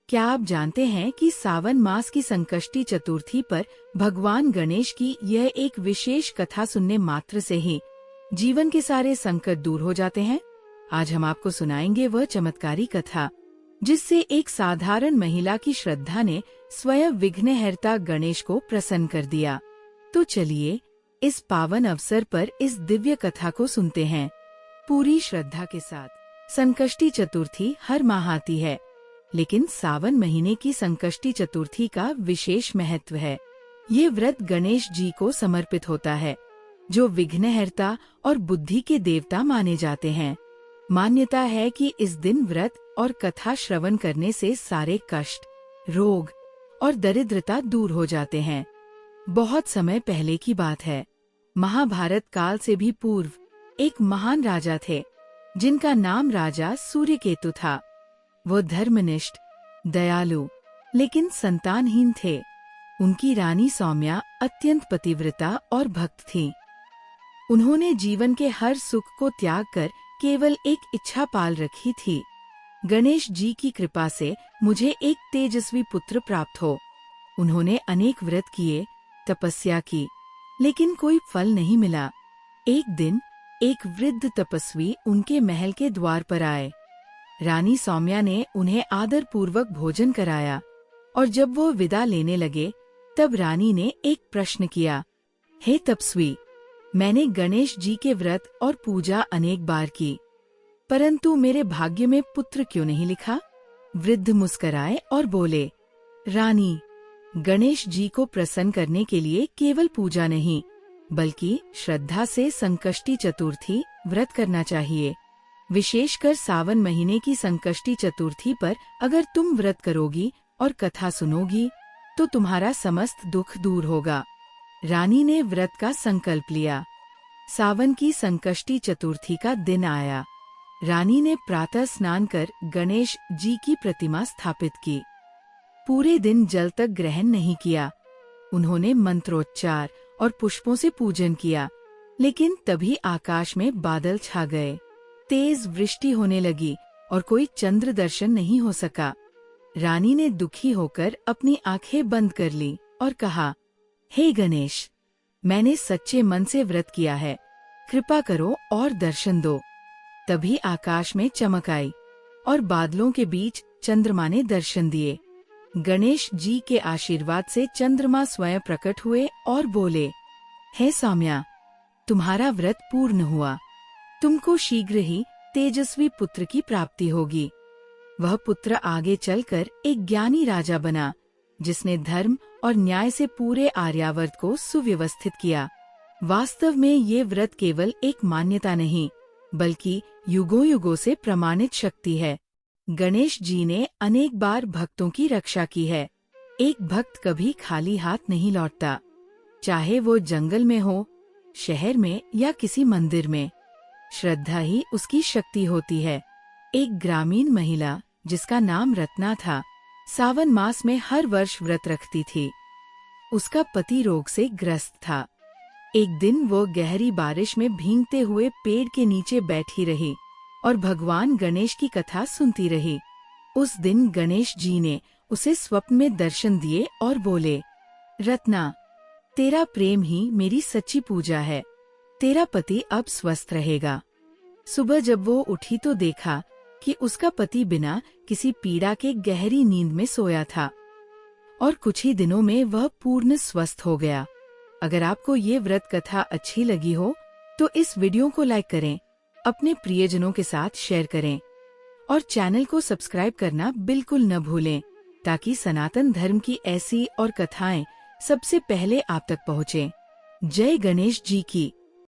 क्या आप जानते हैं कि सावन मास की संकष्टी चतुर्थी पर भगवान गणेश की यह एक विशेष कथा सुनने मात्र से ही जीवन के सारे संकट दूर हो जाते हैं। आज हम आपको सुनाएंगे वह चमत्कारी कथा जिससे एक साधारण महिला की श्रद्धा ने स्वयं विघ्नहर्ता गणेश को प्रसन्न कर दिया। तो चलिए इस पावन अवसर पर इस दिव्य कथा को सुनते हैं पूरी श्रद्धा के साथ। संकष्टी चतुर्थी हर माह आती है, लेकिन सावन महीने की संकष्टी चतुर्थी का विशेष महत्व है। ये व्रत गणेश जी को समर्पित होता है, जो विघ्नहर्ता और बुद्धि के देवता माने जाते हैं। मान्यता है कि इस दिन व्रत और कथा श्रवण करने से सारे कष्ट, रोग और दरिद्रता दूर हो जाते हैं। बहुत समय पहले की बात है, महाभारत काल से भी पूर्व एक महान राजा थे, जिनका नाम राजा सूर्यकेतु था। वो धर्मनिष्ठ, दयालु, लेकिन संतानहीन थे। उनकी रानी सौम्या अत्यंत पतिव्रता और भक्त थी। उन्होंने जीवन के हर सुख को त्याग कर केवल एक इच्छा पाल रखी थी, गणेश जी की कृपा से मुझे एक तेजस्वी पुत्र प्राप्त हो। उन्होंने अनेक व्रत किए, तपस्या की, लेकिन कोई फल नहीं मिला। एक दिन एक वृद्ध तपस्वी उनके महल के द्वार पर आए। रानी सौम्या ने उन्हें आदर पूर्वक भोजन कराया और जब वो विदा लेने लगे, तब रानी ने एक प्रश्न किया, हे तपस्वी, मैंने गणेश जी के व्रत और पूजा अनेक बार की, परंतु मेरे भाग्य में पुत्र क्यों नहीं लिखा? वृद्ध मुस्कराए और बोले, रानी, गणेश जी को प्रसन्न करने के लिए केवल पूजा नहीं, बल्कि श्रद्धा से संकष्टी चतुर्थी व्रत करना चाहिए। विशेषकर सावन महीने की संकष्टी चतुर्थी पर अगर तुम व्रत करोगी और कथा सुनोगी, तो तुम्हारा समस्त दुख दूर होगा। रानी ने व्रत का संकल्प लिया। सावन की संकष्टी चतुर्थी का दिन आया। रानी ने प्रातः स्नान कर गणेश जी की प्रतिमा स्थापित की। पूरे दिन जल तक ग्रहण नहीं किया। उन्होंने मंत्रोच्चार और पुष्पों से पूजन किया, लेकिन तभी आकाश में बादल छा गए। तेज वृष्टि होने लगी और कोई चंद्र दर्शन नहीं हो सका। रानी ने दुखी होकर अपनी आंखें बंद कर ली और कहा, हे गणेश, मैंने सच्चे मन से व्रत किया है, कृपा करो और दर्शन दो। तभी आकाश में चमक आई और बादलों के बीच चंद्रमा ने दर्शन दिए। गणेश जी के आशीर्वाद से चंद्रमा स्वयं प्रकट हुए और बोले, हे सौम्या, तुम्हारा व्रत पूर्ण हुआ। तुमको शीघ्र ही तेजस्वी पुत्र की प्राप्ति होगी। वह पुत्र आगे चलकर एक ज्ञानी राजा बना, जिसने धर्म और न्याय से पूरे आर्यावर्त को सुव्यवस्थित किया। वास्तव में ये व्रत केवल एक मान्यता नहीं, बल्कि युगों युगों से प्रमाणित शक्ति है। गणेश जी ने अनेक बार भक्तों की रक्षा की है। एक भक्त कभी खाली हाथ नहीं लौटता, चाहे वो जंगल में हो, शहर में या किसी मंदिर में। श्रद्धा ही उसकी शक्ति होती है। एक ग्रामीण महिला, जिसका नाम रत्ना था, सावन मास में हर वर्ष व्रत रखती थी। उसका पति रोग से ग्रस्त था। एक दिन वो गहरी बारिश में भीगते हुए पेड़ के नीचे बैठी रही और भगवान गणेश की कथा सुनती रही। उस दिन गणेश जी ने उसे स्वप्न में दर्शन दिए और बोले, रत्ना, तेरा प्रेम ही मेरी सच्ची पूजा है। तेरा पति अब स्वस्थ रहेगा। सुबह जब वो उठी तो देखा कि उसका पति बिना किसी पीड़ा के गहरी नींद में सोया था और कुछ ही दिनों में वह पूर्ण स्वस्थ हो गया। अगर आपको ये व्रत कथा अच्छी लगी हो तो इस वीडियो को लाइक करें, अपने प्रियजनों के साथ शेयर करें और चैनल को सब्सक्राइब करना बिल्कुल न भूलें, ताकि सनातन धर्म की ऐसी और कथाएं सबसे पहले आप तक पहुँचें। जय गणेश जी की।